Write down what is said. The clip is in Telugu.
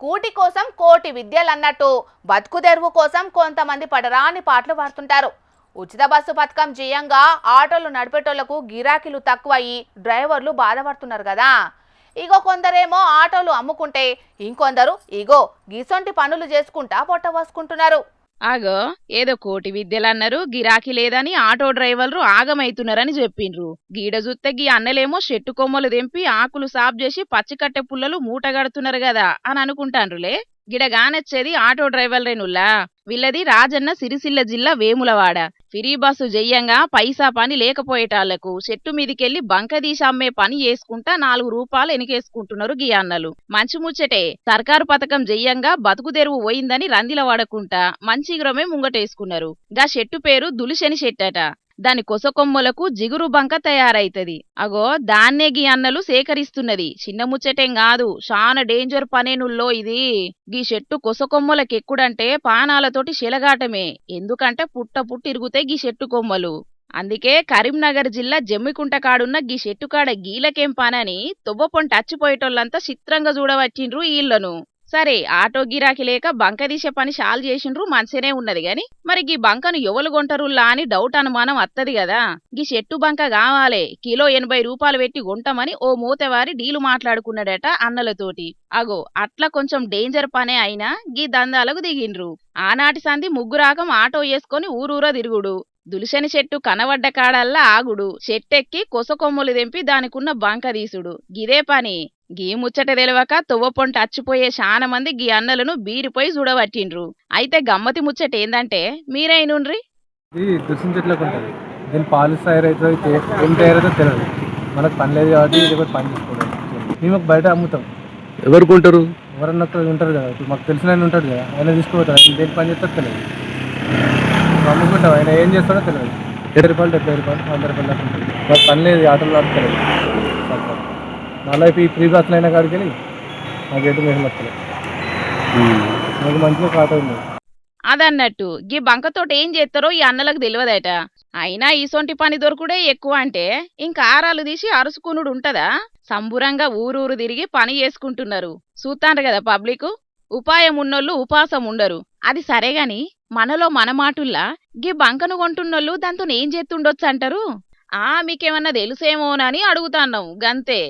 కూటి కోసం కోటి విద్యలన్నట్టు బతుకు తెరువు కోసం కొంతమంది పడరాని పాటలు పాడుతుంటారు. ఉచిత బస్సు పథకం చేయంగా ఆటోలు నడిపేటోళ్లకు గిరాకీలు తక్కువయ్యి డ్రైవర్లు బాధపడుతున్నారు కదా. ఇగో కొందరేమో ఆటోలు అమ్ముకుంటే ఇంకొందరు ఇగో గీసొంటి పనులు చేసుకుంటా పొట్ట పోసుకుంటున్నారు. ఆగో ఏదో కోటి విద్యలన్నారు, గిరాకీ లేదని ఆటో డ్రైవర్లు ఆగమైతున్నారని చెప్పిండ్రు. గీడ జుత్తే గీ అన్నలేమో చెట్టు కొమ్మలు తెంపి ఆకులు సాఫ్ చేసి పచ్చికట్టె పుల్లలు మూటగడుతున్నారు కదా అని అనుకుంటాండ్రులే. గిడగానొచ్చేది ఆటో డ్రైవర్లేనుల్లా. వీళ్ళది రాజన్న సిరిసిల్ల జిల్లా వేములవాడ. ఫ్రీ బస్సు జెయ్యంగా పైసా పని లేకపోయేటాళ్లకు చెట్టు మీదికెళ్లి బంకదీసి అమ్మే పని చేసుకుంటా 4 రూపాయలు ఎనికేసుకుంటున్నారు గీ అన్నలు. మంచి ముచ్చటే, సర్కారు పథకం జెయ్యంగా బతుకు తెరువు పోయిందని రందిల వాడకుంటా మంచిగ్రమే ముంగటేసుకున్నారు. గా చెట్టు పేరు దులిశని చెట్టట. దాని కొసకొమ్మలకు జిగురు బంక తయారైతది. అగో దాన్నే గీ అన్నలు సేకరిస్తున్నది. చిన్న ముచ్చటేం కాదు, చాలా డేంజర్ పనేనుల్లో ఇది. గీ చెట్టు కొసకొమ్మలకెక్కుడంటే పానాలతోటి శెలగాటమే. ఎందుకంటే పుట్ట ఇరుగుతాయి గీ చెట్టు కొమ్మలు. అందుకే కరీంనగర్ జిల్లా జమ్మికుంట కాడున్న గీ చెట్టుకాడ గీలకేం పనని తొవ్వపొంటి అచ్చిపోయేటోళ్ళంతా చిత్రంగా చూడవచ్చిండ్రు ఈళ్లను. సరే, ఆటో గిరాకీ లేక బంకదీసే పని షాల్ చేసిండ్రు, మంచినే ఉన్నది గాని మరి గీ బంకను ఎవలు కొంటరుల్లా అని డౌట్ అనుమానం వత్తది కదా. గీ చెట్టు బంక కావాలే, కిలో 80 రూపాయలు పెట్టి కొంటామని ఓ మూతవారి డీలు మాట్లాడుకున్నాడట అన్నలతోటి. అగో అట్లా కొంచెం డేంజర్ పనే అయినా గీ దందాలకు దిగిండ్రు. ఆనాటి సంధి ముగ్గురాకం ఆటో వేసుకొని ఊరూరా తిరుగుడు, దులిశని చెట్టు కనబడ్డ కాడల్లా ఆగుడు, చెట్టెక్కి కొసకొమ్ములు తెంపి దానికున్న బంక తీసుడు, గిదే పని. గీ ముచ్చట తెలవక తొవ్వపొంట అచ్చిపోయే చాలా మంది గీ అన్నలను బీరిపోయి చూడబట్టిండ్రు. అయితే గమ్మతి ముచ్చట ఏందంటే మీరైనుండ్రి. ఇది దుర్సిన చెట్లకు ఉంటుంది. దీని పాలు తయారైతే ఏం తయారైతే తెలియదు. మనకు పని లేదు కాబట్టి ఇది కూడా పని చేసుకోవడం. మేము బయట అమ్ముతాం. ఎవరు కొంటారు? ఎవరన్నా ఉంటారు కదా, ఇప్పుడు మాకు తెలిసిన ఆయన ఉంటాడు కదా, ఆయన తీసుకుపోతాడు. ఆయన దేని పని చేస్తాడో తెలియదు. అమ్ముకుంటాం, ఆయన ఏం చేస్తాడో తెలియదు. 70 రూపాయలు 70 రూపాయలు 100 రూపాయలు దాకా ఉంటుంది. మాకు పని లేదు, ఆటోలు నడుపుతలేదు. మళ్ళీ ఈ ఫ్రీ బస్సులు అయినా కాడికి వెళ్ళి మాకు ఎటు మేము వస్తలేదు. మాకు మంచిగా ఆటో ఉంది. అదన్నట్టు గీ బంకతోటి ఏం చేస్తారో ఈ అన్నలకు తెలియదట. అయినా ఈసొంటి పని దొరుకుడే ఎక్కువ అంటే ఇంకా ఆరాలు తీసి అరుసుకునుడు ఉంటదా? సంబురంగా ఊరూరు తిరిగి పని చేసుకుంటున్నారు. చూస్తాండ్రు కదా పబ్లిక్. ఉపాయం ఉన్నోళ్ళు ఉపాసం ఉండరు. అది సరేగాని మనలో మన మాటుల్లా గీ బంకను కొంటున్నోళ్ళు దాంతో ఏం చేస్తుండొచ్చు అంటారు? మీకేమన్నా తెలుసేమోనని అడుగుతాన్నాం గంతే.